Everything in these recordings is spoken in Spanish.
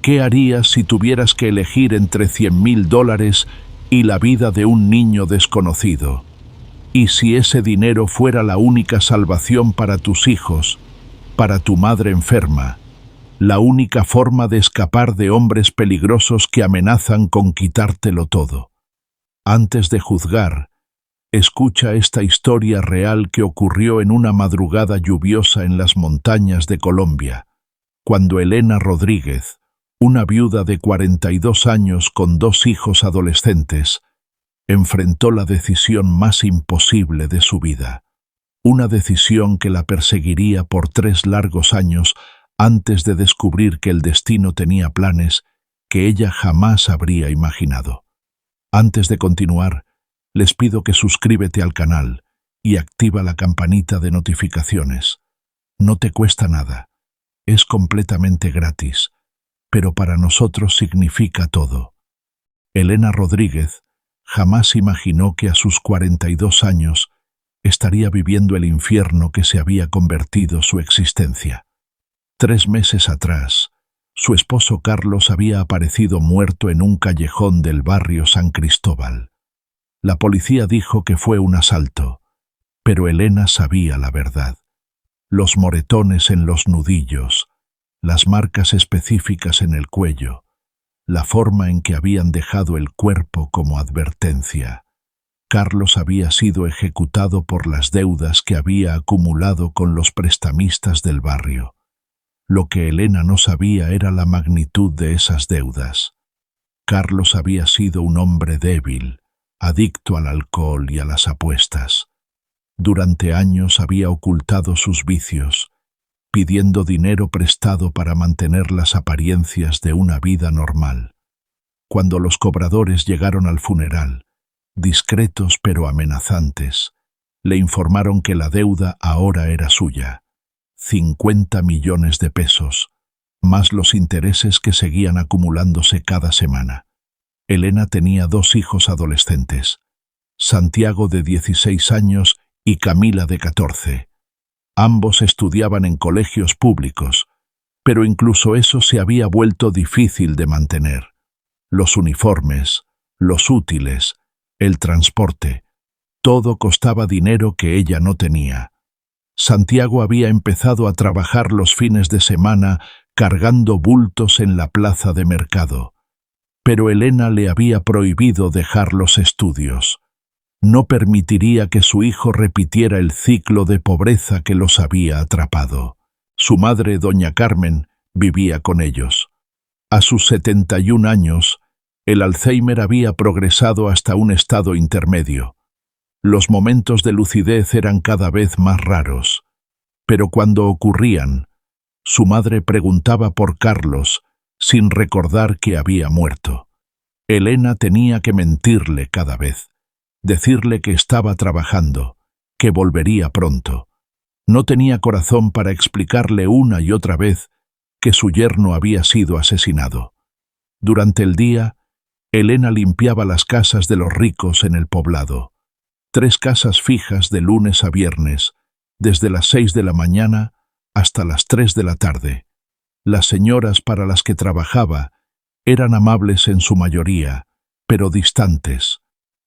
¿Qué harías si tuvieras que elegir entre $100.000 y la vida de un niño desconocido? ¿Y si ese dinero fuera la única salvación para tus hijos, para tu madre enferma, la única forma de escapar de hombres peligrosos que amenazan con quitártelo todo? Antes de juzgar, escucha esta historia real que ocurrió en una madrugada lluviosa en las montañas de Colombia, cuando Elena Rodríguez, una viuda de 42 años con 2 hijos adolescentes, enfrentó la decisión más imposible de su vida. Una decisión que la perseguiría por 3 largos años antes de descubrir que el destino tenía planes que ella jamás habría imaginado. Antes de continuar, les pido que suscríbete al canal y activa la campanita de notificaciones. No te cuesta nada, es completamente gratis, pero para nosotros significa todo. Elena Rodríguez jamás imaginó que a sus 42 años estaría viviendo el infierno que se había convertido su existencia. 3 meses atrás, su esposo Carlos había aparecido muerto en un callejón del barrio San Cristóbal. La policía dijo que fue un asalto, pero Elena sabía la verdad. Los moretones en los nudillos, las marcas específicas en el cuello, la forma en que habían dejado el cuerpo como advertencia. Carlos había sido ejecutado por las deudas que había acumulado con los prestamistas del barrio. Lo que Elena no sabía era la magnitud de esas deudas. Carlos había sido un hombre débil, adicto al alcohol y a las apuestas. Durante años había ocultado sus vicios, pidiendo dinero prestado para mantener las apariencias de una vida normal. Cuando los cobradores llegaron al funeral, discretos pero amenazantes, le informaron que la deuda ahora era suya, 50 millones de pesos, más los intereses que seguían acumulándose cada semana. Elena tenía 2 hijos adolescentes, Santiago de 16 años y Camila de 14. Ambos estudiaban en colegios públicos, pero incluso eso se había vuelto difícil de mantener. Los uniformes, los útiles, el transporte, todo costaba dinero que ella no tenía. Santiago había empezado a trabajar los fines de semana cargando bultos en la plaza de mercado, pero Elena le había prohibido dejar los estudios. No permitiría que su hijo repitiera el ciclo de pobreza que los había atrapado. Su madre, doña Carmen, vivía con ellos. A sus 71 años, el Alzheimer había progresado hasta un estado intermedio. Los momentos de lucidez eran cada vez más raros, pero cuando ocurrían, su madre preguntaba por Carlos sin recordar que había muerto. Elena tenía que mentirle cada vez. Decirle que estaba trabajando, que volvería pronto. No tenía corazón para explicarle una y otra vez que su yerno había sido asesinado. Durante el día, Elena limpiaba las casas de los ricos en el poblado. 3 casas fijas de lunes a viernes, desde las 6 de la mañana hasta las 3 de la tarde. Las señoras para las que trabajaba eran amables en su mayoría, pero distantes.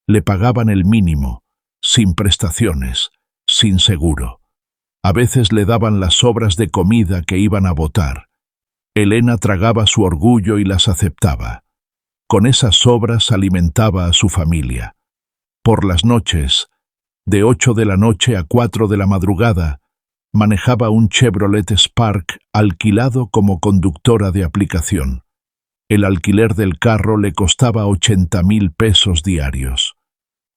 Le pagaban el mínimo, sin prestaciones, sin seguro. A veces le daban las sobras de comida que iban a botar. Elena tragaba su orgullo y las aceptaba. Con esas sobras alimentaba a su familia. Por las noches, de 8 de la noche a 4 de la madrugada, manejaba un Chevrolet Spark alquilado como conductora de aplicación. El alquiler del carro le costaba 80.000 pesos diarios.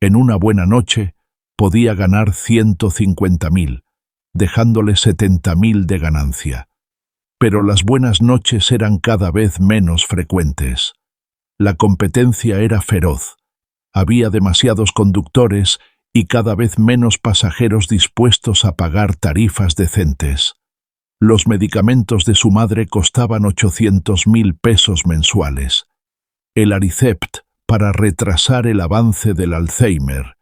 En una buena noche podía ganar 150.000, dejándole 70.000 de ganancia. Pero las buenas noches eran cada vez menos frecuentes. La competencia era feroz. Había demasiados conductores y cada vez menos pasajeros dispuestos a pagar tarifas decentes. Los medicamentos de su madre costaban 800.000 pesos mensuales. El Aricept para retrasar el avance del Alzheimer,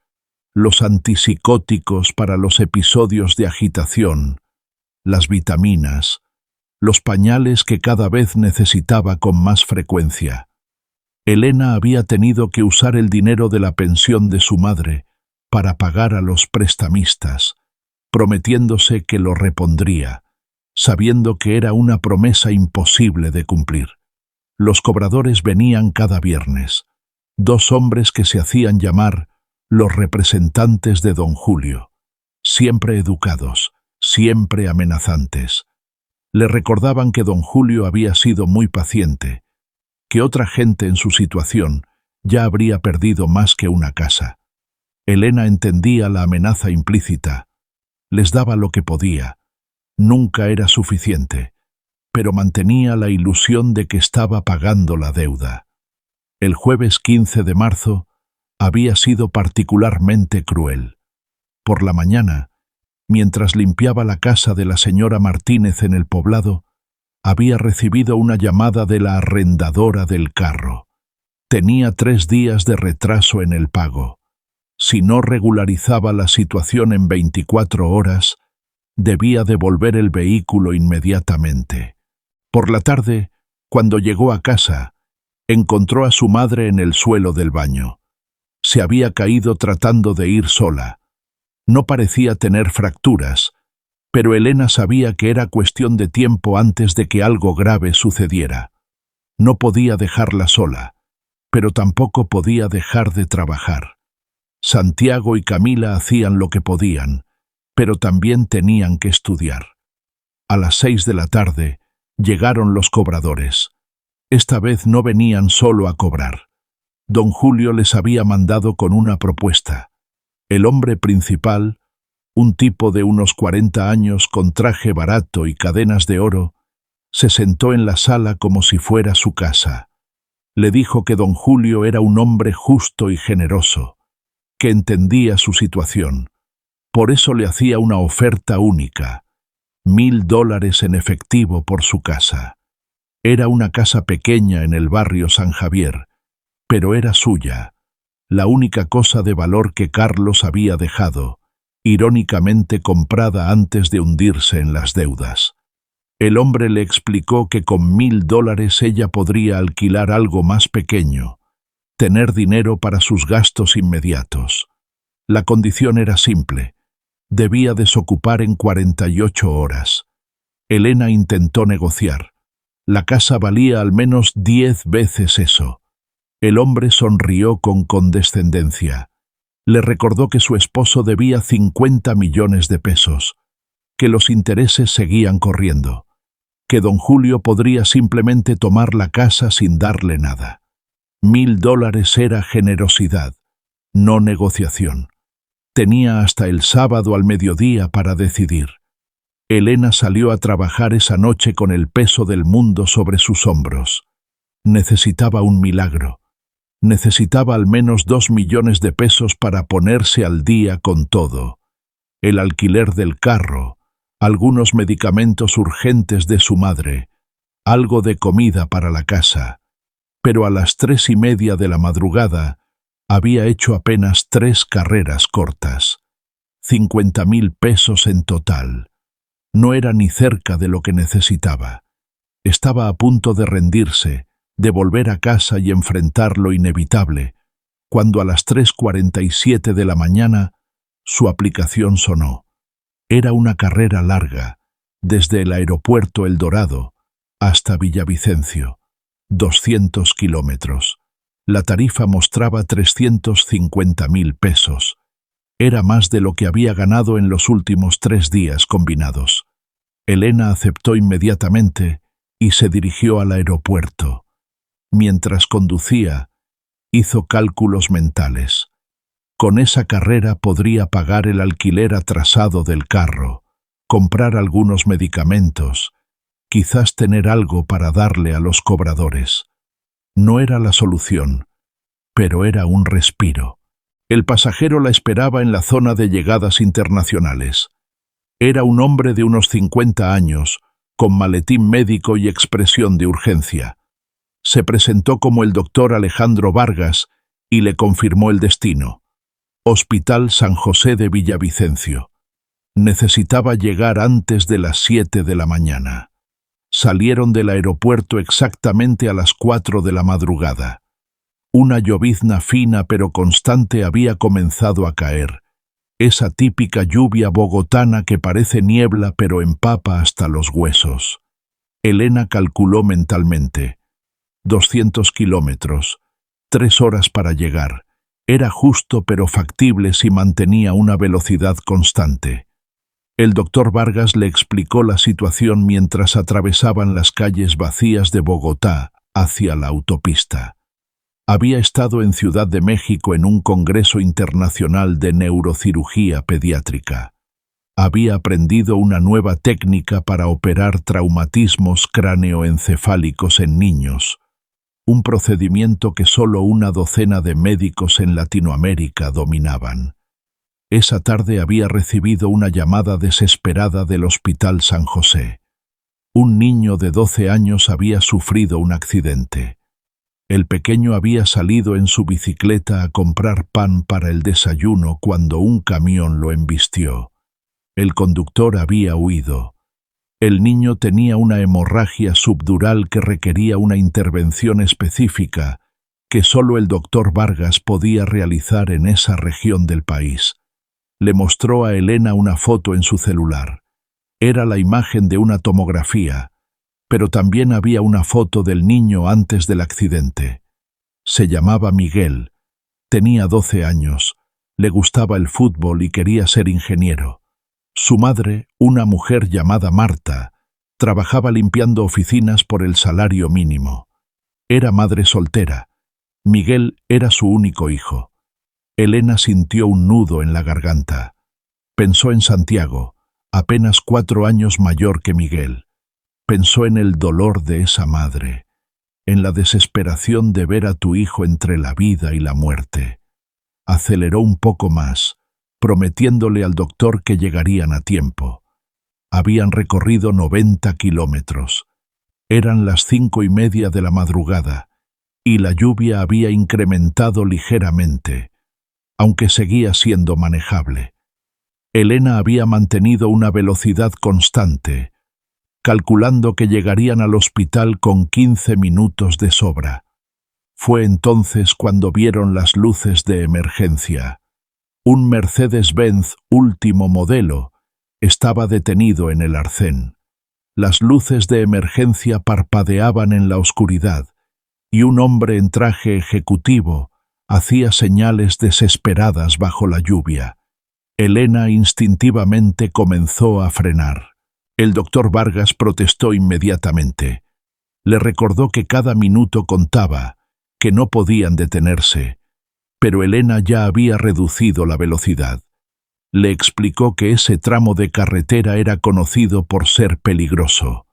los antipsicóticos para los episodios de agitación, las vitaminas, los pañales que cada vez necesitaba con más frecuencia. Elena había tenido que usar el dinero de la pensión de su madre para pagar a los prestamistas, prometiéndose que lo repondría, sabiendo que era una promesa imposible de cumplir. Los cobradores venían cada viernes, 2 hombres que se hacían llamar los representantes de don Julio, siempre educados, siempre amenazantes. Le recordaban que don Julio había sido muy paciente, que otra gente en su situación ya habría perdido más que una casa. Elena entendía la amenaza implícita, les daba lo que podía, nunca era suficiente, pero mantenía la ilusión de que estaba pagando la deuda. El jueves 15 de marzo había sido particularmente cruel. Por la mañana, mientras limpiaba la casa de la señora Martínez en el poblado, había recibido una llamada de la arrendadora del carro. Tenía 3 días de retraso en el pago. Si no regularizaba la situación en 24 horas, debía devolver el vehículo inmediatamente. Por la tarde, cuando llegó a casa, encontró a su madre en el suelo del baño. Se había caído tratando de ir sola. No parecía tener fracturas, pero Elena sabía que era cuestión de tiempo antes de que algo grave sucediera. No podía dejarla sola, pero tampoco podía dejar de trabajar. Santiago y Camila hacían lo que podían, pero también tenían que estudiar. A las 6 de la tarde llegaron los cobradores. Esta vez no venían solo a cobrar. Don Julio les había mandado con una propuesta. El hombre principal, un tipo de unos 40 años con traje barato y cadenas de oro, se sentó en la sala como si fuera su casa. Le dijo que don Julio era un hombre justo y generoso, que entendía su situación. Por eso le hacía una oferta única, $1000 en efectivo por su casa. Era una casa pequeña en el barrio San Javier, pero era suya, la única cosa de valor que Carlos había dejado, irónicamente comprada antes de hundirse en las deudas. El hombre le explicó que con $1000 ella podría alquilar algo más pequeño, tener dinero para sus gastos inmediatos. La condición era simple. Debía desocupar en 48 horas. Elena intentó negociar. La casa valía al menos 10 veces eso. El hombre sonrió con condescendencia. Le recordó que su esposo debía 50 millones de pesos, que los intereses seguían corriendo, que don Julio podría simplemente tomar la casa sin darle nada. $1000 era generosidad, no negociación. Tenía hasta el sábado al mediodía para decidir. Elena salió a trabajar esa noche con el peso del mundo sobre sus hombros. Necesitaba un milagro. Necesitaba al menos 2 millones de pesos para ponerse al día con todo. El alquiler del carro, algunos medicamentos urgentes de su madre, algo de comida para la casa. Pero a las 3:30 de la madrugada había hecho apenas 3 carreras cortas. 50.000 pesos en total. No era ni cerca de lo que necesitaba. Estaba a punto de rendirse, de volver a casa y enfrentar lo inevitable, cuando a las 3:47 de la mañana su aplicación sonó. Era una carrera larga, desde el aeropuerto El Dorado hasta Villavicencio, 200 kilómetros. La tarifa mostraba 350.000 pesos. Era más de lo que había ganado en los últimos 3 días combinados. Elena aceptó inmediatamente y se dirigió al aeropuerto. Mientras conducía, hizo cálculos mentales. Con esa carrera podría pagar el alquiler atrasado del carro, comprar algunos medicamentos, quizás tener algo para darle a los cobradores. No era la solución, pero era un respiro. El pasajero la esperaba en la zona de llegadas internacionales. Era un hombre de unos 50 años, con maletín médico y expresión de urgencia. Se presentó como el doctor Alejandro Vargas y le confirmó el destino. Hospital San José de Villavicencio. Necesitaba llegar antes de las 7 de la mañana. Salieron del aeropuerto exactamente a las 4 de la madrugada. Una llovizna fina pero constante había comenzado a caer. Esa típica lluvia bogotana que parece niebla pero empapa hasta los huesos. Elena calculó mentalmente. 200 kilómetros, 3 horas para llegar. Era justo pero factible si mantenía una velocidad constante. El doctor Vargas le explicó la situación mientras atravesaban las calles vacías de Bogotá hacia la autopista. Había estado en Ciudad de México en un congreso internacional de neurocirugía pediátrica. Había aprendido una nueva técnica para operar traumatismos cráneoencefálicos en niños, un procedimiento que solo una docena de médicos en Latinoamérica dominaban. Esa tarde había recibido una llamada desesperada del Hospital San José. Un niño de 12 años había sufrido un accidente. El pequeño había salido en su bicicleta a comprar pan para el desayuno cuando un camión lo embistió. El conductor había huido. El niño tenía una hemorragia subdural que requería una intervención específica que solo el doctor Vargas podía realizar en esa región del país. Le mostró a Elena una foto en su celular. Era la imagen de una tomografía, pero también había una foto del niño antes del accidente. Se llamaba Miguel, tenía 12 años, le gustaba el fútbol y quería ser ingeniero. Su madre, una mujer llamada Marta, trabajaba limpiando oficinas por el salario mínimo. Era madre soltera. Miguel era su único hijo. Elena sintió un nudo en la garganta. Pensó en Santiago, apenas 4 años mayor que Miguel. Pensó en el dolor de esa madre, en la desesperación de ver a tu hijo entre la vida y la muerte. Aceleró un poco más, prometiéndole al doctor que llegarían a tiempo. Habían recorrido 90 kilómetros. Eran las 5:30 de la madrugada, y la lluvia había incrementado ligeramente, aunque seguía siendo manejable. Elena había mantenido una velocidad constante, calculando que llegarían al hospital con 15 minutos de sobra. Fue entonces cuando vieron las luces de emergencia. Un Mercedes-Benz último modelo estaba detenido en el arcén. Las luces de emergencia parpadeaban en la oscuridad, y un hombre en traje ejecutivo hacía señales desesperadas bajo la lluvia. Elena instintivamente comenzó a frenar. El doctor Vargas protestó inmediatamente. Le recordó que cada minuto contaba, que no podían detenerse, pero Elena ya había reducido la velocidad. Le explicó que ese tramo de carretera era conocido por ser peligroso.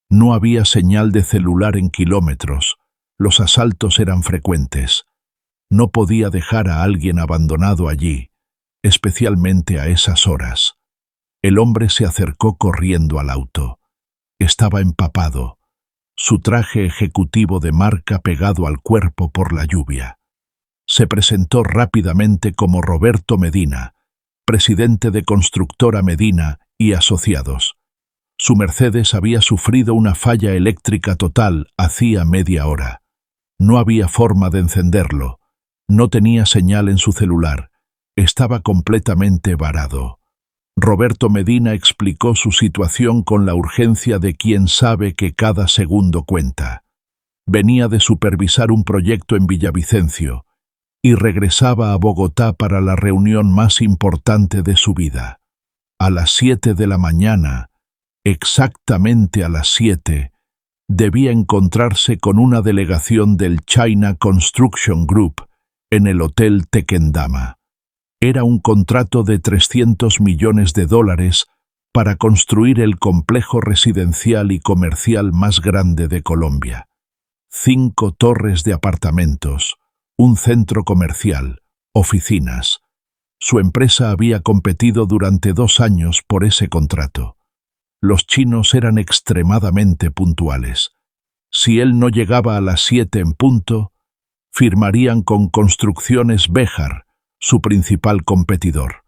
No había señal de celular en kilómetros. Los asaltos eran frecuentes. No podía dejar a alguien abandonado allí, especialmente a esas horas. El hombre se acercó corriendo al auto. Estaba empapado, su traje ejecutivo de marca pegado al cuerpo por la lluvia. Se presentó rápidamente como Roberto Medina, presidente de Constructora Medina y Asociados. Su Mercedes había sufrido una falla eléctrica total hacía media hora. No había forma de encenderlo. No tenía señal en su celular. Estaba completamente varado. Roberto Medina explicó su situación con la urgencia de quien sabe que cada segundo cuenta. Venía de supervisar un proyecto en Villavicencio y regresaba a Bogotá para la reunión más importante de su vida. A las 7 de la mañana, exactamente a las 7, debía encontrarse con una delegación del China Construction Group en el Hotel Tequendama. Era un contrato de $300 millones para construir el complejo residencial y comercial más grande de Colombia. 5 torres de apartamentos, un centro comercial, oficinas. Su empresa había competido durante 2 años por ese contrato. Los chinos eran extremadamente puntuales. Si él no llegaba a las 7 en punto, firmarían con Construcciones Béjar, su principal competidor.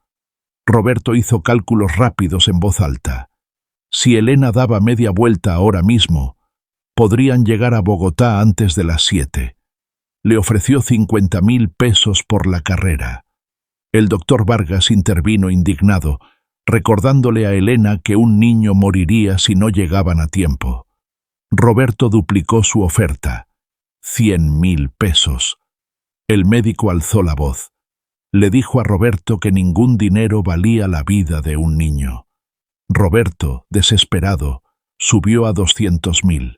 Roberto hizo cálculos rápidos en voz alta. Si Elena daba media vuelta ahora mismo, podrían llegar a Bogotá antes de las 7. Le ofreció 50.000 pesos por la carrera. El doctor Vargas intervino indignado, recordándole a Elena que un niño moriría si no llegaban a tiempo. Roberto duplicó su oferta. 100.000 pesos. El médico alzó la voz. Le dijo a Roberto que ningún dinero valía la vida de un niño. Roberto, desesperado, subió a 200.000.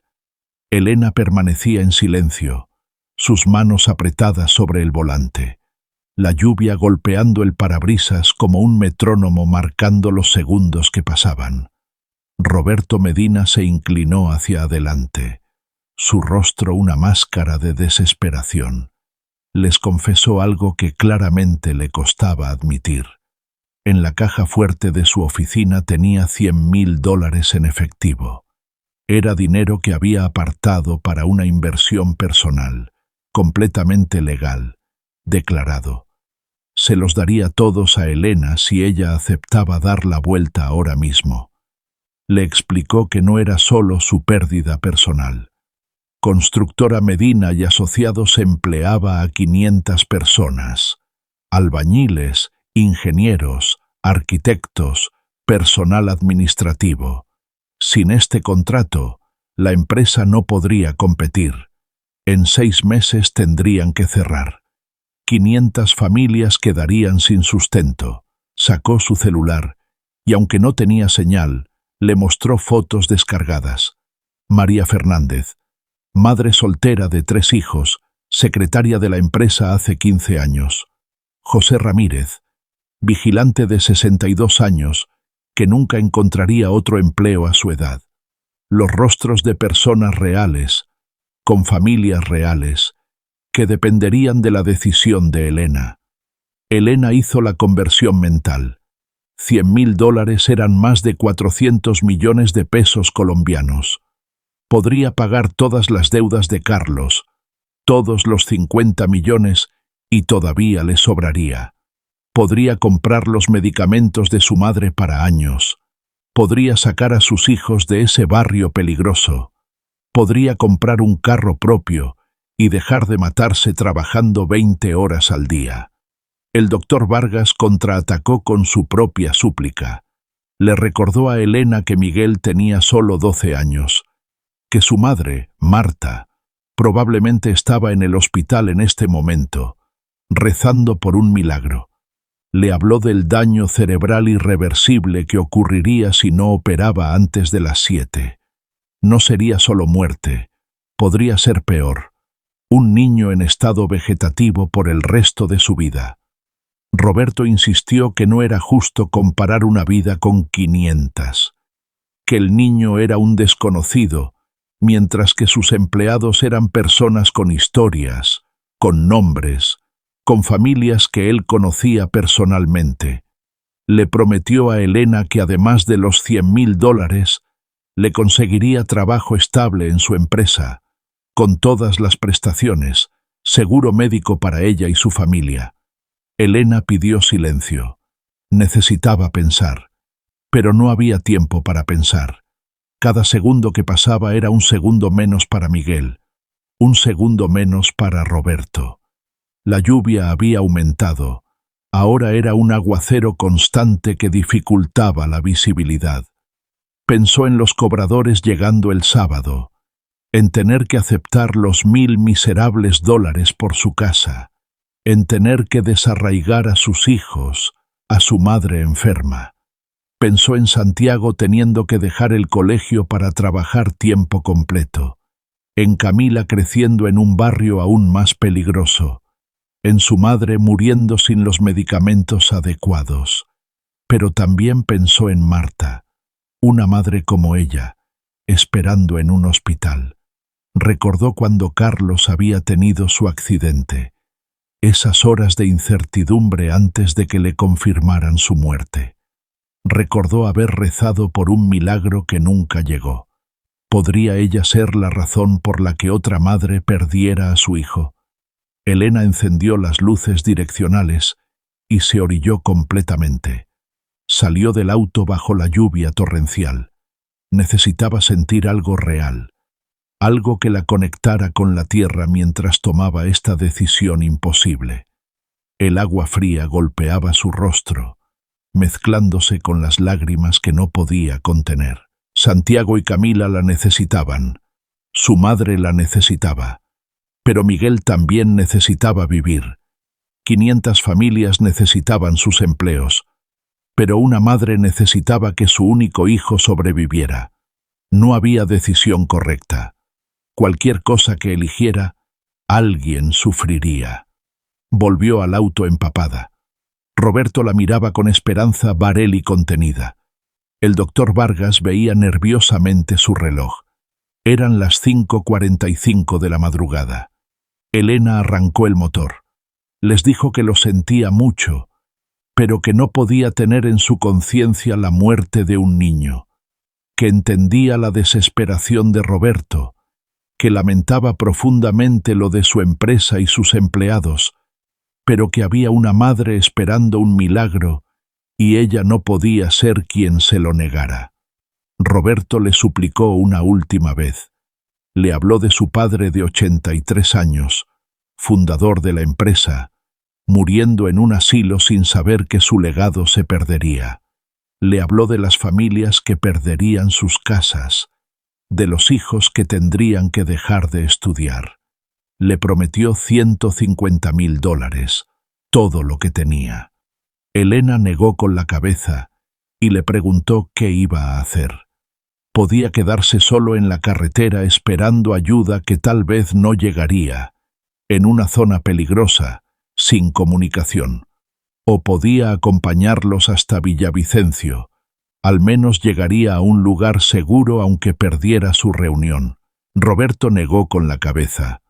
Elena permanecía en silencio, sus manos apretadas sobre el volante, la lluvia golpeando el parabrisas como un metrónomo marcando los segundos que pasaban. Roberto Medina se inclinó hacia adelante, su rostro una máscara de desesperación. Les confesó algo que claramente le costaba admitir. En la caja fuerte de su oficina tenía 100.000 dólares en efectivo. Era dinero que había apartado para una inversión personal, completamente legal, declarado. Se los daría todos a Elena si ella aceptaba dar la vuelta ahora mismo. Le explicó que no era solo su pérdida personal. Constructora Medina y Asociados empleaba a 500 personas, albañiles, ingenieros, arquitectos, personal administrativo. Sin este contrato, la empresa no podría competir. En 6 meses tendrían que cerrar. 500 familias quedarían sin sustento. Sacó su celular y, aunque no tenía señal, le mostró fotos descargadas. María Fernández, madre soltera de 3 hijos, secretaria de la empresa hace 15 años. José Ramírez, vigilante de 62 años, que nunca encontraría otro empleo a su edad. Los rostros de personas reales, con familias reales, que dependerían de la decisión de Elena. Elena hizo la conversión mental. 100.000 dólares eran más de 400 millones de pesos colombianos. Podría pagar todas las deudas de Carlos, todos los 50 millones, y todavía le sobraría. Podría comprar los medicamentos de su madre para años. Podría sacar a sus hijos de ese barrio peligroso. Podría comprar un carro propio y dejar de matarse trabajando 20 horas al día. El doctor Vargas contraatacó con su propia súplica. Le recordó a Elena que Miguel tenía solo 12 años, que su madre, Marta, probablemente estaba en el hospital en este momento, rezando por un milagro. Le habló del daño cerebral irreversible que ocurriría si no operaba antes de las 7. No sería solo muerte, podría ser peor. Un niño en estado vegetativo por el resto de su vida. Roberto insistió que no era justo comparar una vida con 500, que el niño era un desconocido, mientras que sus empleados eran personas con historias, con nombres, con familias que él conocía personalmente. Le prometió a Elena que además de los 100.000 dólares, le conseguiría trabajo estable en su empresa, con todas las prestaciones, seguro médico para ella y su familia. Elena pidió silencio. Necesitaba pensar, pero no había tiempo para pensar. Cada segundo que pasaba era un segundo menos para Miguel, un segundo menos para Roberto. La lluvia había aumentado. Ahora era un aguacero constante que dificultaba la visibilidad. Pensó en los cobradores llegando el sábado, en tener que aceptar los 1.000 miserables dólares por su casa, en tener que desarraigar a sus hijos, a su madre enferma. Pensó en Santiago teniendo que dejar el colegio para trabajar tiempo completo, en Camila creciendo en un barrio aún más peligroso, en su madre muriendo sin los medicamentos adecuados. Pero también pensó en Marta, una madre como ella, esperando en un hospital. Recordó cuando Carlos había tenido su accidente, esas horas de incertidumbre antes de que le confirmaran su muerte. Recordó haber rezado por un milagro que nunca llegó. ¿Podría ella ser la razón por la que otra madre perdiera a su hijo? Elena encendió las luces direccionales y se orilló completamente. Salió del auto bajo la lluvia torrencial. Necesitaba sentir algo real, algo que la conectara con la tierra mientras tomaba esta decisión imposible. El agua fría golpeaba su rostro, mezclándose con las lágrimas que no podía contener. Santiago y Camila la necesitaban, su madre la necesitaba, pero Miguel también necesitaba vivir. 500 familias necesitaban sus empleos, pero una madre necesitaba que su único hijo sobreviviera. No había decisión correcta. Cualquier cosa que eligiera, alguien sufriría. Volvió al auto empapada. Roberto la miraba con esperanza varel y contenida. El doctor Vargas veía nerviosamente su reloj. Eran las 5:45 de la madrugada. Elena arrancó el motor. Les dijo que lo sentía mucho, pero que no podía tener en su conciencia la muerte de un niño, que entendía la desesperación de Roberto, que lamentaba profundamente lo de su empresa y sus empleados, pero que había una madre esperando un milagro y ella no podía ser quien se lo negara. Roberto le suplicó una última vez. Le habló de su padre de 83 años, fundador de la empresa, muriendo en un asilo sin saber que su legado se perdería. Le habló de las familias que perderían sus casas, de los hijos que tendrían que dejar de estudiar. Le prometió $150,000, todo lo que tenía. Elena negó con la cabeza y le preguntó qué iba a hacer. Podía quedarse solo en la carretera esperando ayuda que tal vez no llegaría, en una zona peligrosa, sin comunicación. O podía acompañarlos hasta Villavicencio. Al menos llegaría a un lugar seguro aunque perdiera su reunión. Roberto negó con la cabeza.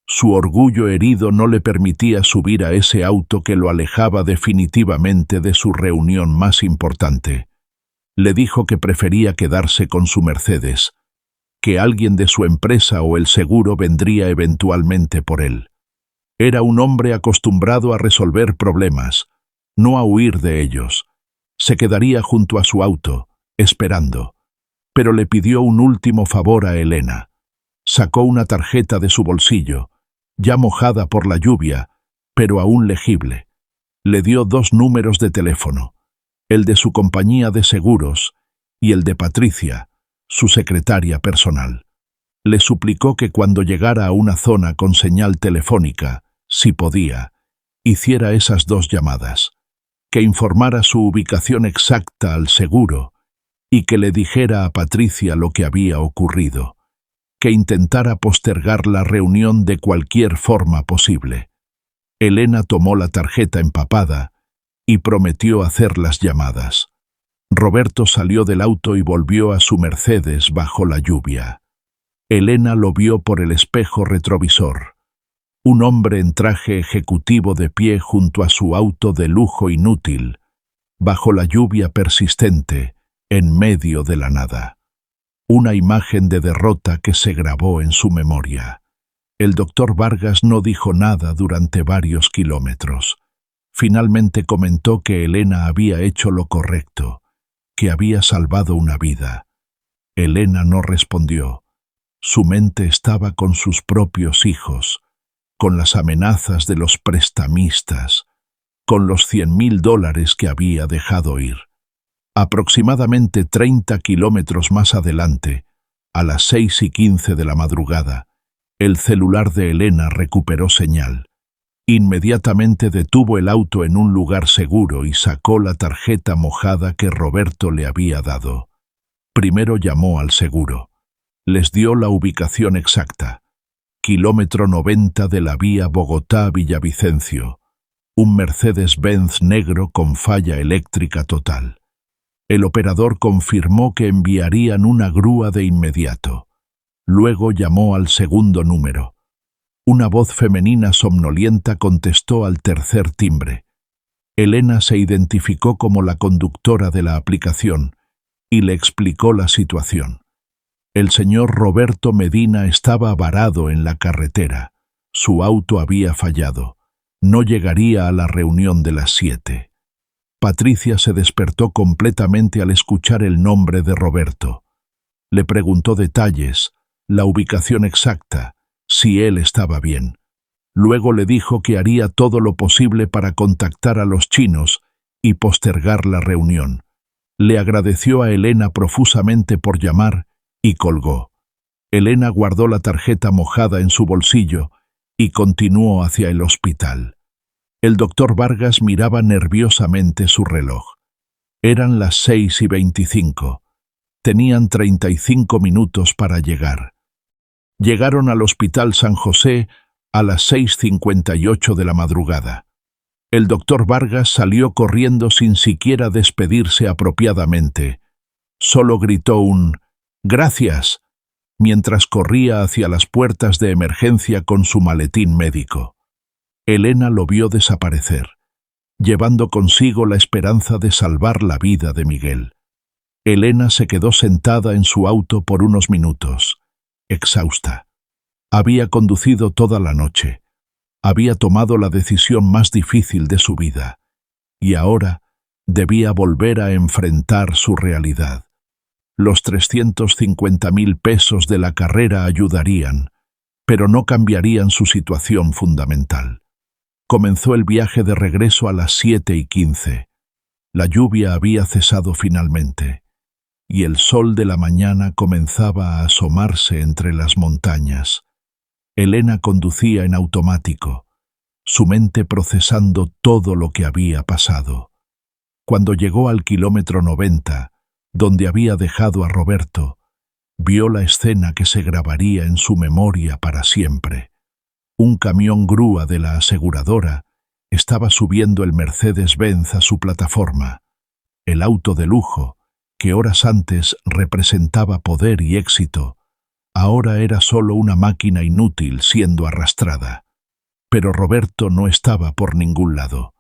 Su orgullo herido no le permitía subir a ese auto que lo alejaba definitivamente de su reunión más importante. Le dijo que prefería quedarse con su Mercedes, que alguien de su empresa o el seguro vendría eventualmente por él. Era un hombre acostumbrado a resolver problemas, no a huir de ellos. Se quedaría junto a su auto, esperando, pero le pidió un último favor a Elena. Sacó una tarjeta de su bolsillo, ya mojada por la lluvia, pero aún legible. Le dio 2 números de teléfono, el de su compañía de seguros y el de Patricia, su secretaria personal. Le suplicó que cuando llegara a una zona con señal telefónica, si podía, hiciera esas 2 llamadas, que informara su ubicación exacta al seguro y que le dijera a Patricia lo que había ocurrido, que intentara postergar la reunión de cualquier forma posible. Elena tomó la tarjeta empapada y prometió hacer las llamadas. Roberto salió del auto y volvió a su Mercedes bajo la lluvia. Elena lo vio por el espejo retrovisor. Un hombre en traje ejecutivo de pie junto a su auto de lujo inútil, bajo la lluvia persistente, en medio de la nada. Una imagen de derrota que se grabó en su memoria. El doctor Vargas no dijo nada durante varios kilómetros. Finalmente comentó que Elena había hecho lo correcto, que había salvado una vida. Elena no respondió. Su mente estaba con sus propios hijos, con las amenazas de los prestamistas, con los $100,000 que había dejado ir. Aproximadamente 30 kilómetros más adelante, a las 6:15 de la madrugada, el celular de Elena recuperó señal. Inmediatamente detuvo el auto en un lugar seguro y sacó la tarjeta mojada que Roberto le había dado. Primero llamó al seguro. Les dio la ubicación exacta. Kilómetro 90 de la vía Bogotá-Villavicencio. Un Mercedes-Benz negro con falla eléctrica total. El operador confirmó que enviarían una grúa de inmediato. Luego llamó al segundo número. Una voz femenina somnolienta contestó al tercer timbre. Elena se identificó como la conductora de la aplicación y le explicó la situación. El señor Roberto Medina estaba varado en la carretera. Su auto había fallado. No llegaría a la reunión de las 7. Patricia se despertó completamente al escuchar el nombre de Roberto. Le preguntó detalles, la ubicación exacta, si él estaba bien. Luego le dijo que haría todo lo posible para contactar a los chinos y postergar la reunión. Le agradeció a Elena profusamente por llamar y colgó. Elena guardó la tarjeta mojada en su bolsillo y continuó hacia el hospital. El doctor Vargas miraba nerviosamente su reloj. Eran las 6:25. Tenían 35 minutos para llegar. Llegaron al Hospital San José a las 6:58 de la madrugada. El doctor Vargas salió corriendo sin siquiera despedirse apropiadamente. Solo gritó un «Gracias», mientras corría hacia las puertas de emergencia con su maletín médico. Elena lo vio desaparecer, llevando consigo la esperanza de salvar la vida de Miguel. Elena se quedó sentada en su auto por unos minutos, exhausta. Había conducido toda la noche. Había tomado la decisión más difícil de su vida. Y ahora debía volver a enfrentar su realidad. Los 350.000 pesos de la carrera ayudarían, pero no cambiarían su situación fundamental. Comenzó el viaje de regreso a las 7:15. La lluvia había cesado finalmente, y el sol de la mañana comenzaba a asomarse entre las montañas. Elena conducía en automático, su mente procesando todo lo que había pasado. Cuando llegó al kilómetro 90, donde había dejado a Roberto, vio la escena que se grabaría en su memoria para siempre. Un camión grúa de la aseguradora estaba subiendo el Mercedes-Benz a su plataforma. El auto de lujo, que horas antes representaba poder y éxito, ahora era solo una máquina inútil siendo arrastrada. Pero Roberto no estaba por ningún lado.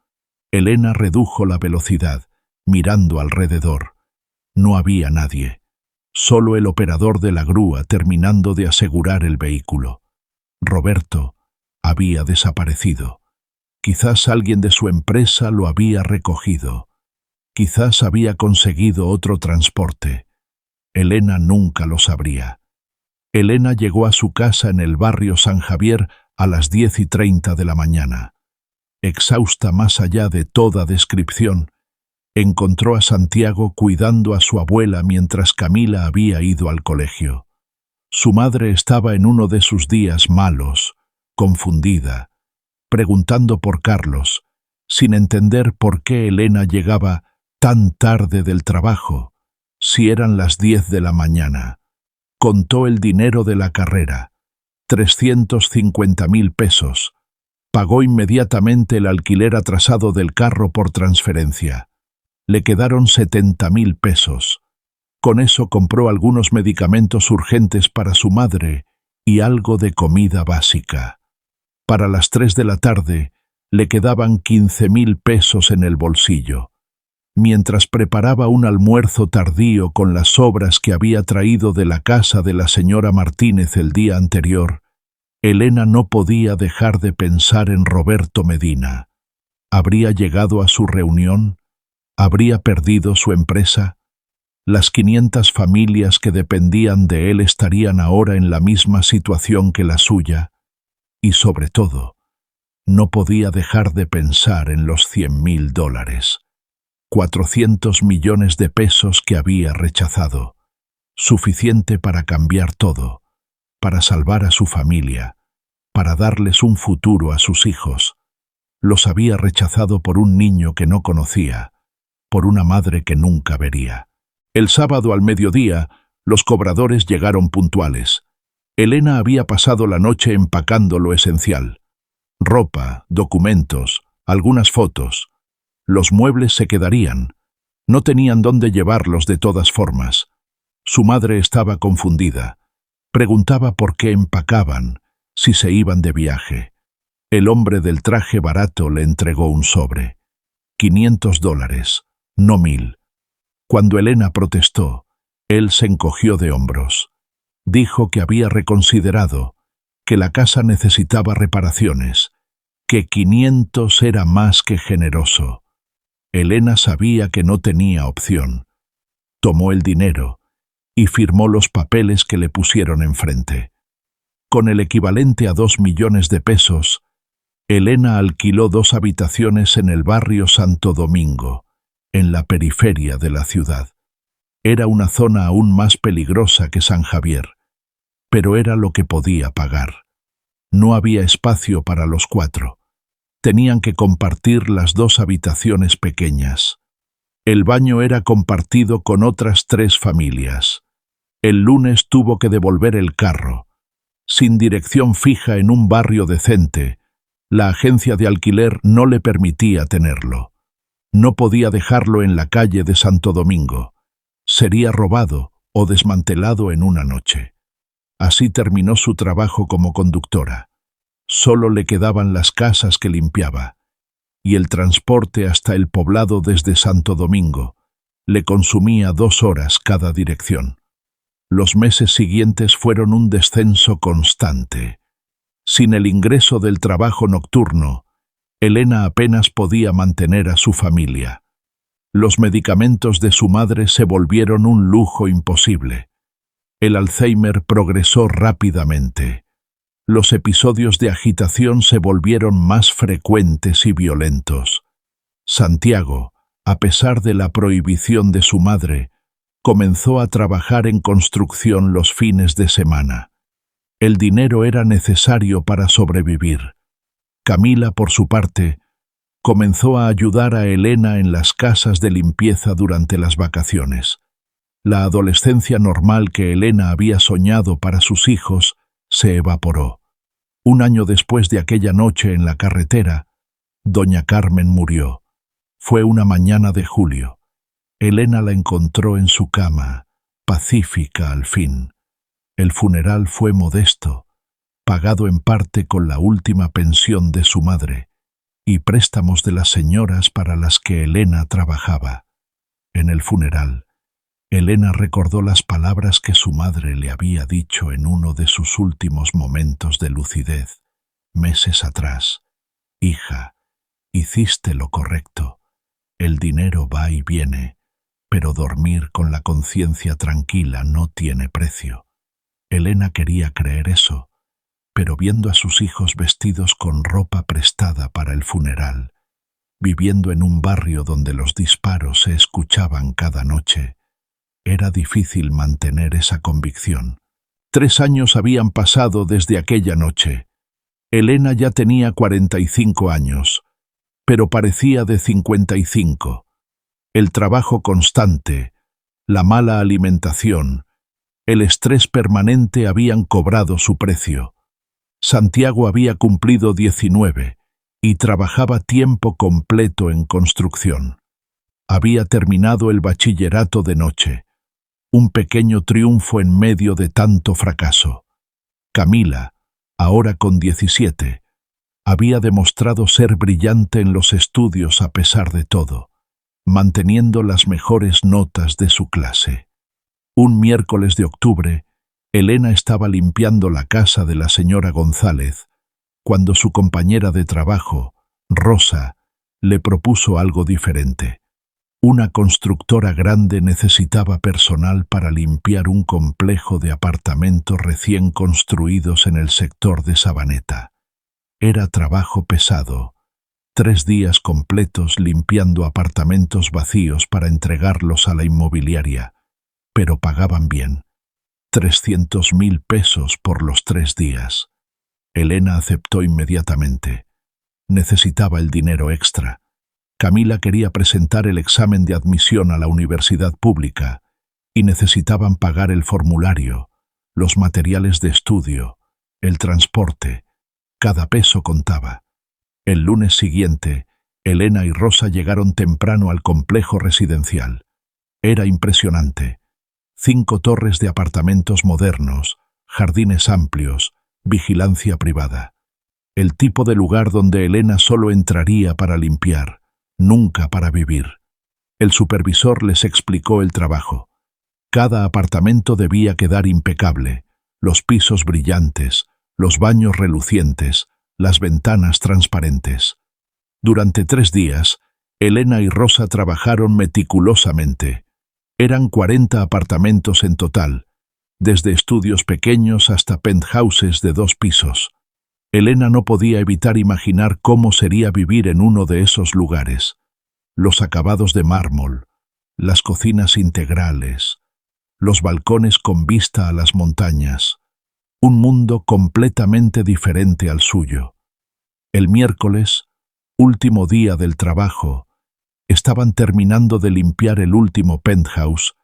Elena redujo la velocidad, mirando alrededor. No había nadie. Solo el operador de la grúa terminando de asegurar el vehículo. Roberto había desaparecido. Quizás alguien de su empresa lo había recogido. Quizás había conseguido otro transporte. Elena nunca lo sabría. Elena llegó a su casa en el barrio San Javier a las 10:30 de la mañana. Exhausta más allá de toda descripción, encontró a Santiago cuidando a su abuela mientras Camila había ido al colegio. Su madre estaba en uno de sus días malos, confundida, preguntando por Carlos, sin entender por qué Elena llegaba tan tarde del trabajo, si eran las 10 de la mañana. Contó el dinero de la carrera, 350.000 pesos. Pagó inmediatamente el alquiler atrasado del carro por transferencia. Le quedaron 70.000 pesos. Con eso compró algunos medicamentos urgentes para su madre y algo de comida básica. Para las 3 de la tarde le quedaban 15.000 pesos en el bolsillo. Mientras preparaba un almuerzo tardío con las sobras que había traído de la casa de la señora Martínez el día anterior, Elena no podía dejar de pensar en Roberto Medina. ¿Habría llegado a su reunión? ¿Habría perdido su empresa? Las 500 familias que dependían de él estarían ahora en la misma situación que la suya. Y sobre todo, no podía dejar de pensar en los $100.000. 400 millones de pesos que había rechazado. Suficiente para cambiar todo, para salvar a su familia, para darles un futuro a sus hijos. Los había rechazado por un niño que no conocía, por una madre que nunca vería. El sábado al mediodía, los cobradores llegaron puntuales. Elena había pasado la noche empacando lo esencial. Ropa, documentos, algunas fotos. Los muebles se quedarían. No tenían dónde llevarlos de todas formas. Su madre estaba confundida. Preguntaba por qué empacaban, si se iban de viaje. El hombre del traje barato le entregó un sobre. $500, no 1.000. Cuando Elena protestó, él se encogió de hombros. Dijo que había reconsiderado, que la casa necesitaba reparaciones, que 500 era más que generoso. Elena sabía que no tenía opción. Tomó el dinero y firmó los papeles que le pusieron enfrente. Con el equivalente a 2 millones de pesos, Elena alquiló 2 habitaciones en el barrio Santo Domingo, en la periferia de la ciudad. Era una zona aún más peligrosa que San Javier, pero era lo que podía pagar. No había espacio para los 4. Tenían que compartir las 2 habitaciones pequeñas. El baño era compartido con otras 3 familias. El lunes tuvo que devolver el carro. Sin dirección fija en un barrio decente, la agencia de alquiler no le permitía tenerlo. No podía dejarlo en la calle de Santo Domingo. Sería robado o desmantelado en una noche. Así terminó su trabajo como conductora. Solo le quedaban las casas que limpiaba, y el transporte hasta el poblado desde Santo Domingo le consumía 2 horas cada dirección. Los meses siguientes fueron un descenso constante. Sin el ingreso del trabajo nocturno, Elena apenas podía mantener a su familia. Los medicamentos de su madre se volvieron un lujo imposible. El Alzheimer progresó rápidamente. Los episodios de agitación se volvieron más frecuentes y violentos. Santiago, a pesar de la prohibición de su madre, comenzó a trabajar en construcción los fines de semana. El dinero era necesario para sobrevivir. Camila, por su parte, comenzó a ayudar a Elena en las casas de limpieza durante las vacaciones. La adolescencia normal que Elena había soñado para sus hijos se evaporó. Un año después de aquella noche en la carretera, doña Carmen murió. Fue una mañana de julio. Elena la encontró en su cama, pacífica al fin. El funeral fue modesto, pagado en parte con la última pensión de su madre y préstamos de las señoras para las que Elena trabajaba. En el funeral, Elena recordó las palabras que su madre le había dicho en uno de sus últimos momentos de lucidez, meses atrás. «Hija, hiciste lo correcto. El dinero va y viene, pero dormir con la conciencia tranquila no tiene precio». Elena quería creer eso, pero viendo a sus hijos vestidos con ropa prestada para el funeral, viviendo en un barrio donde los disparos se escuchaban cada noche, era difícil mantener esa convicción. 3 años habían pasado desde aquella noche. Elena ya tenía 45 años, pero parecía de 55. El trabajo constante, la mala alimentación, el estrés permanente habían cobrado su precio. Santiago había cumplido 19 y trabajaba tiempo completo en construcción. Había terminado el bachillerato de noche, un pequeño triunfo en medio de tanto fracaso. Camila, ahora con 17, había demostrado ser brillante en los estudios a pesar de todo, manteniendo las mejores notas de su clase. Un miércoles de octubre, Elena estaba limpiando la casa de la señora González, cuando su compañera de trabajo, Rosa, le propuso algo diferente. Una constructora grande necesitaba personal para limpiar un complejo de apartamentos recién construidos en el sector de Sabaneta. Era trabajo pesado, 3 días completos limpiando apartamentos vacíos para entregarlos a la inmobiliaria, pero pagaban bien, 300.000 pesos por los 3 días. Elena aceptó inmediatamente. Necesitaba el dinero extra. Camila quería presentar el examen de admisión a la universidad pública y necesitaban pagar el formulario, los materiales de estudio, el transporte. Cada peso contaba. El lunes siguiente, Elena y Rosa llegaron temprano al complejo residencial. Era impresionante. 5 torres de apartamentos modernos, jardines amplios, vigilancia privada. El tipo de lugar donde Elena solo entraría para limpiar, nunca para vivir. El supervisor les explicó el trabajo. Cada apartamento debía quedar impecable, los pisos brillantes, los baños relucientes, las ventanas transparentes. Durante 3 días, Elena y Rosa trabajaron meticulosamente. Eran 40 apartamentos en total, desde estudios pequeños hasta penthouses de 2 pisos. Elena no podía evitar imaginar cómo sería vivir en uno de esos lugares. Los acabados de mármol, las cocinas integrales, los balcones con vista a las montañas. Un mundo completamente diferente al suyo. El miércoles, último día del trabajo, estaban terminando de limpiar el último penthouse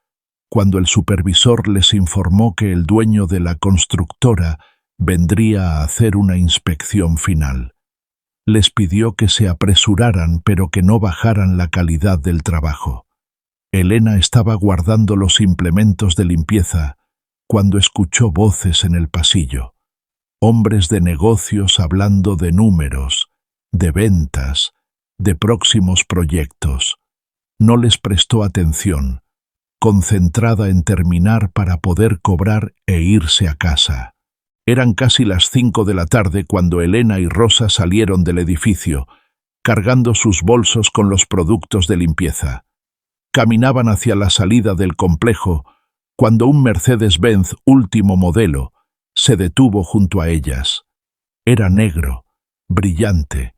cuando el supervisor les informó que el dueño de la constructora vendría a hacer una inspección final. Les pidió que se apresuraran pero que no bajaran la calidad del trabajo. Elena estaba guardando los implementos de limpieza cuando escuchó voces en el pasillo. Hombres de negocios hablando de números, de ventas, de próximos proyectos. No les prestó atención, concentrada en terminar para poder cobrar e irse a casa. Eran casi las 5 de la tarde cuando Elena y Rosa salieron del edificio, cargando sus bolsos con los productos de limpieza. Caminaban hacia la salida del complejo cuando un Mercedes-Benz último modelo se detuvo junto a ellas. Era negro, brillante,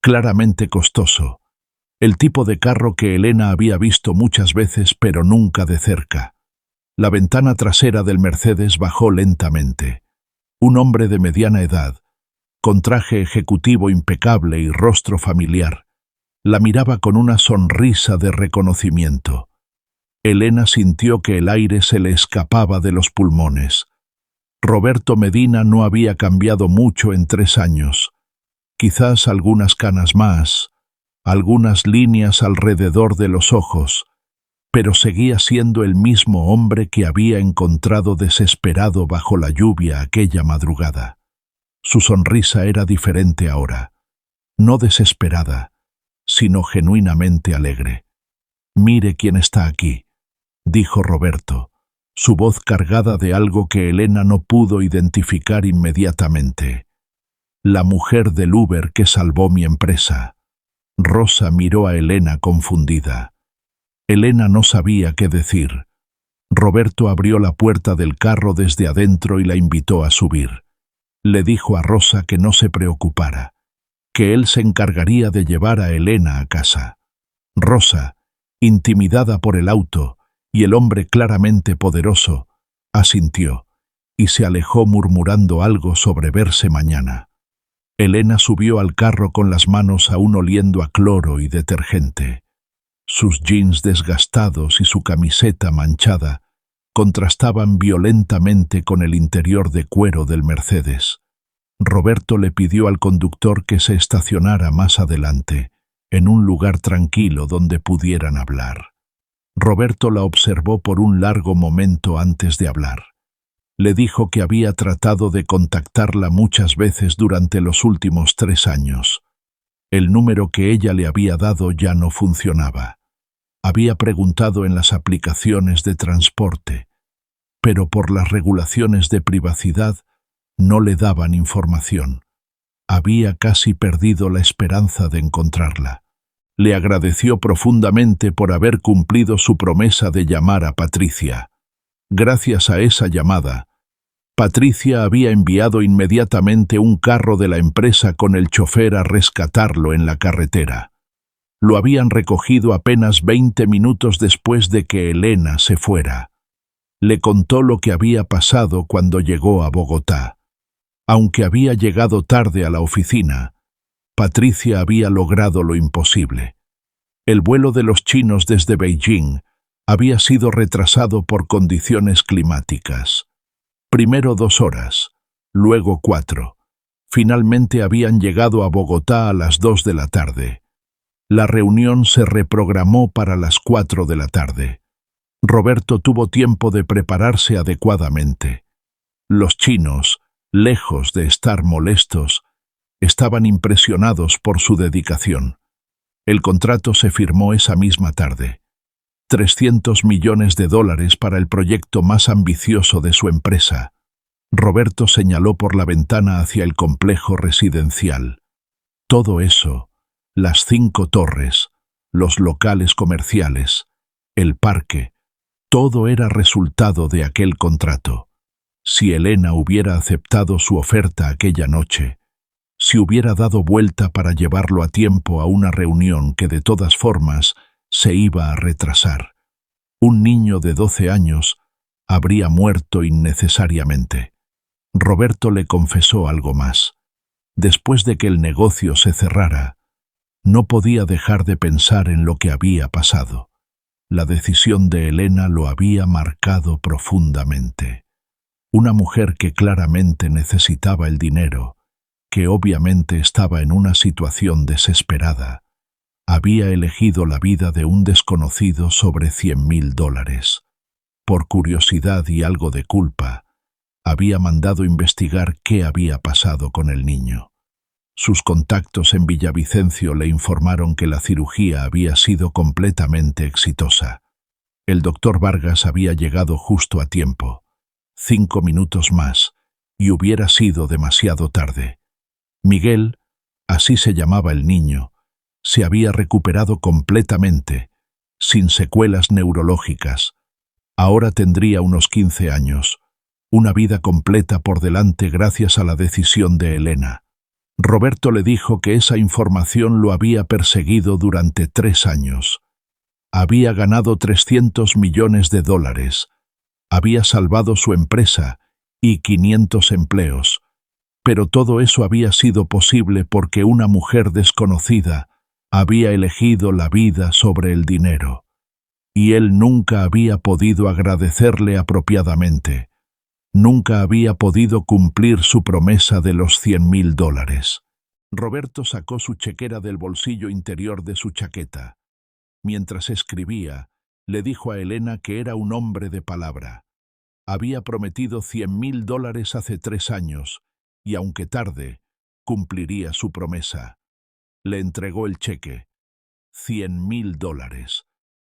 claramente costoso, el tipo de carro que Elena había visto muchas veces pero nunca de cerca. La ventana trasera del Mercedes bajó lentamente. Un hombre de mediana edad, con traje ejecutivo impecable y rostro familiar, la miraba con una sonrisa de reconocimiento. Elena sintió que el aire se le escapaba de los pulmones. Roberto Medina no había cambiado mucho en 3 años. Quizás algunas canas más, algunas líneas alrededor de los ojos, pero seguía siendo el mismo hombre que había encontrado desesperado bajo la lluvia aquella madrugada. Su sonrisa era diferente ahora, no desesperada, sino genuinamente alegre. «Mire quién está aquí», dijo Roberto, su voz cargada de algo que Elena no pudo identificar inmediatamente. «La mujer del Uber que salvó mi empresa». Rosa miró a Elena confundida. Elena no sabía qué decir. Roberto abrió la puerta del carro desde adentro y la invitó a subir. Le dijo a Rosa que no se preocupara, que él se encargaría de llevar a Elena a casa. Rosa, intimidada por el auto y el hombre claramente poderoso, asintió y se alejó murmurando algo sobre verse mañana. Elena subió al carro con las manos aún oliendo a cloro y detergente. Sus jeans desgastados y su camiseta manchada contrastaban violentamente con el interior de cuero del Mercedes. Roberto le pidió al conductor que se estacionara más adelante, en un lugar tranquilo donde pudieran hablar. Roberto la observó por un largo momento antes de hablar. Le dijo que había tratado de contactarla muchas veces durante los últimos 3 años. El número que ella le había dado ya no funcionaba. Había preguntado en las aplicaciones de transporte, pero por las regulaciones de privacidad no le daban información. Había casi perdido la esperanza de encontrarla. Le agradeció profundamente por haber cumplido su promesa de llamar a Patricia. Gracias a esa llamada, Patricia había enviado inmediatamente un carro de la empresa con el chofer a rescatarlo en la carretera. Lo habían recogido apenas 20 minutos después de que Elena se fuera. Le contó lo que había pasado cuando llegó a Bogotá. Aunque había llegado tarde a la oficina, Patricia había logrado lo imposible. El vuelo de los chinos desde Beijing había sido retrasado por condiciones climáticas. Primero 2 horas, luego 4. Finalmente habían llegado a Bogotá a las 2 de la tarde. La reunión se reprogramó para las 4 de la tarde. Roberto tuvo tiempo de prepararse adecuadamente. Los chinos, lejos de estar molestos, estaban impresionados por su dedicación. El contrato se firmó esa misma tarde. $300 millones para el proyecto más ambicioso de su empresa. Roberto señaló por la ventana hacia el complejo residencial. Todo eso, las 5 torres, los locales comerciales, el parque, Todo era resultado de aquel contrato. Si Elena hubiera aceptado su oferta aquella noche, si hubiera dado vuelta para llevarlo a tiempo a una reunión que de todas formas se iba a retrasar, un niño de 12 años habría muerto innecesariamente. Roberto le confesó algo más. Después de que el negocio se cerrara, no podía dejar de pensar en lo que había pasado. La decisión de Elena lo había marcado profundamente. Una mujer que claramente necesitaba el dinero, que obviamente estaba en una situación desesperada, había elegido la vida de un desconocido sobre $100.000. Por curiosidad y algo de culpa, había mandado investigar qué había pasado con el niño. Sus contactos en Villavicencio le informaron que la cirugía había sido completamente exitosa. El doctor Vargas había llegado justo a tiempo. 5 minutos más, y hubiera sido demasiado tarde. Miguel, así se llamaba el niño, se había recuperado completamente, sin secuelas neurológicas. Ahora tendría unos 15 años, una vida completa por delante gracias a la decisión de Elena. Roberto le dijo que esa información lo había perseguido durante 3 años. Había ganado $300 millones, había salvado su empresa y 500 empleos, pero todo eso había sido posible porque una mujer desconocida había elegido la vida sobre el dinero, y él nunca había podido agradecerle apropiadamente. Nunca había podido cumplir su promesa de los $100.000. Roberto sacó su chequera del bolsillo interior de su chaqueta. Mientras escribía, le dijo a Elena que era un hombre de palabra. Había prometido $100.000 hace 3 años, y aunque tarde, cumpliría su promesa. Le entregó el cheque. $100.000,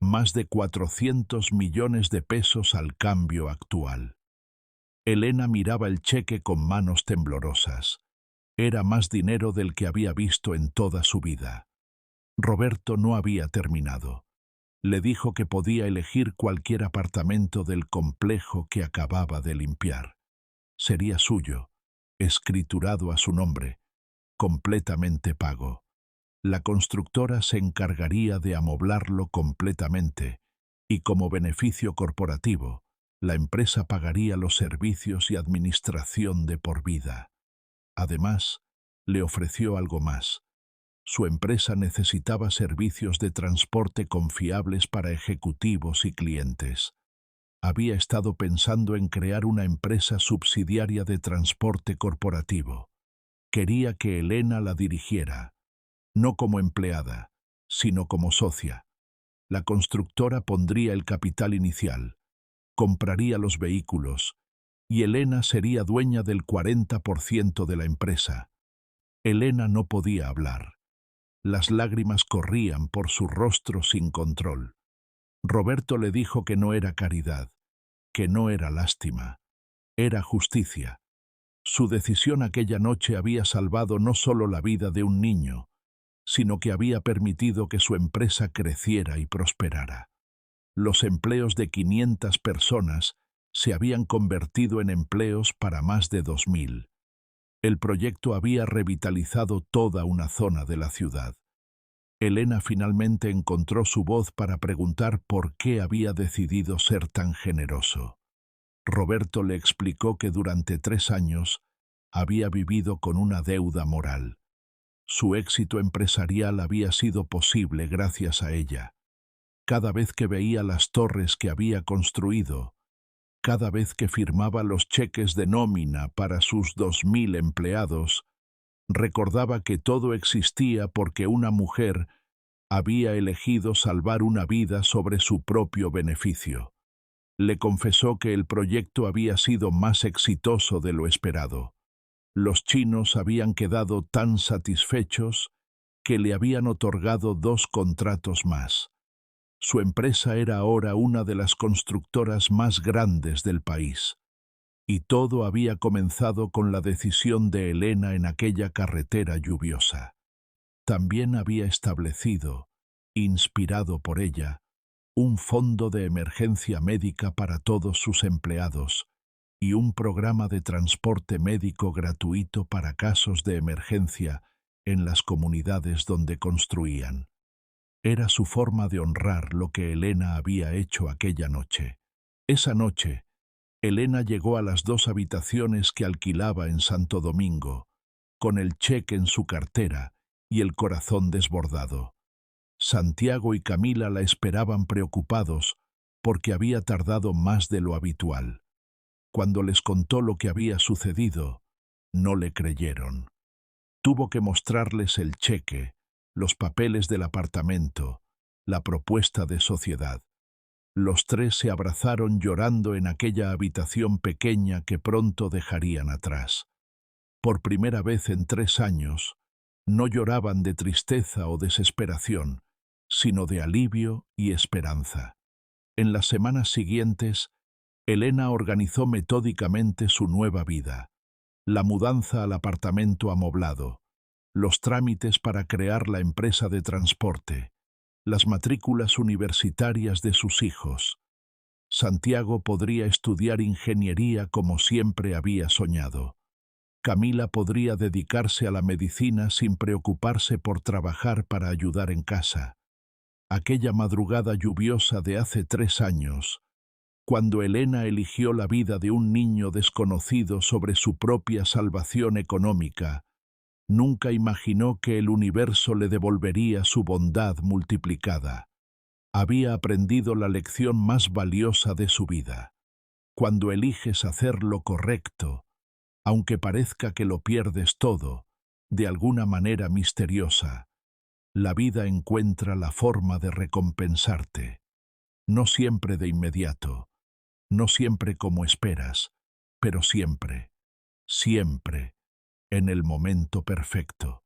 más de 400 millones de pesos al cambio actual. Elena miraba el cheque con manos temblorosas. Era más dinero del que había visto en toda su vida. Roberto no había terminado. Le dijo que podía elegir cualquier apartamento del complejo que acababa de limpiar. Sería suyo, escriturado a su nombre, completamente pago. La constructora se encargaría de amoblarlo completamente y como beneficio corporativo, la empresa pagaría los servicios y administración de por vida. Además, le ofreció algo más. Su empresa necesitaba servicios de transporte confiables para ejecutivos y clientes. Había estado pensando en crear una empresa subsidiaria de transporte corporativo. Quería que Elena la dirigiera, no como empleada, sino como socia. La constructora pondría el capital inicial, compraría los vehículos, y Elena sería dueña del 40% de la empresa. Elena no podía hablar. Las lágrimas corrían por su rostro sin control. Roberto le dijo que no era caridad, que no era lástima, era justicia. Su decisión aquella noche había salvado no solo la vida de un niño, sino que había permitido que su empresa creciera y prosperara. Los empleos de 500 personas se habían convertido en empleos para más de 2.000. El proyecto había revitalizado toda una zona de la ciudad. Elena finalmente encontró su voz para preguntar por qué había decidido ser tan generoso. Roberto le explicó que durante 3 años había vivido con una deuda moral. Su éxito empresarial había sido posible gracias a ella. Cada vez que veía las torres que había construido, cada vez que firmaba los cheques de nómina para sus 2.000 empleados, recordaba que todo existía porque una mujer había elegido salvar una vida sobre su propio beneficio. Le confesó que el proyecto había sido más exitoso de lo esperado. Los chinos habían quedado tan satisfechos que le habían otorgado 2 contratos más. Su empresa era ahora una de las constructoras más grandes del país. Y todo había comenzado con la decisión de Elena en aquella carretera lluviosa. También había establecido, inspirado por ella, un fondo de emergencia médica para todos sus empleados y un programa de transporte médico gratuito para casos de emergencia en las comunidades donde construían. Era su forma de honrar lo que Elena había hecho aquella noche. Esa noche, Elena llegó a las 2 habitaciones que alquilaba en Santo Domingo, con el cheque en su cartera y el corazón desbordado. Santiago y Camila la esperaban preocupados porque había tardado más de lo habitual. Cuando les contó lo que había sucedido, no le creyeron. Tuvo que mostrarles el cheque, los papeles del apartamento, la propuesta de sociedad. Los 3 se abrazaron llorando en aquella habitación pequeña que pronto dejarían atrás. Por primera vez en 3 años, no lloraban de tristeza o desesperación, sino de alivio y esperanza. En las semanas siguientes, Elena organizó metódicamente su nueva vida: la mudanza al apartamento amoblado, los trámites para crear la empresa de transporte, las matrículas universitarias de sus hijos. Santiago podría estudiar ingeniería como siempre había soñado. Camila podría dedicarse a la medicina sin preocuparse por trabajar para ayudar en casa. Aquella madrugada lluviosa de hace 3 años, cuando Elena eligió la vida de un niño desconocido sobre su propia salvación económica, nunca imaginó que el universo le devolvería su bondad multiplicada. Había aprendido la lección más valiosa de su vida. Cuando eliges hacer lo correcto, aunque parezca que lo pierdes todo, de alguna manera misteriosa, la vida encuentra la forma de recompensarte. No siempre de inmediato, no siempre como esperas, pero siempre, siempre, en el momento perfecto.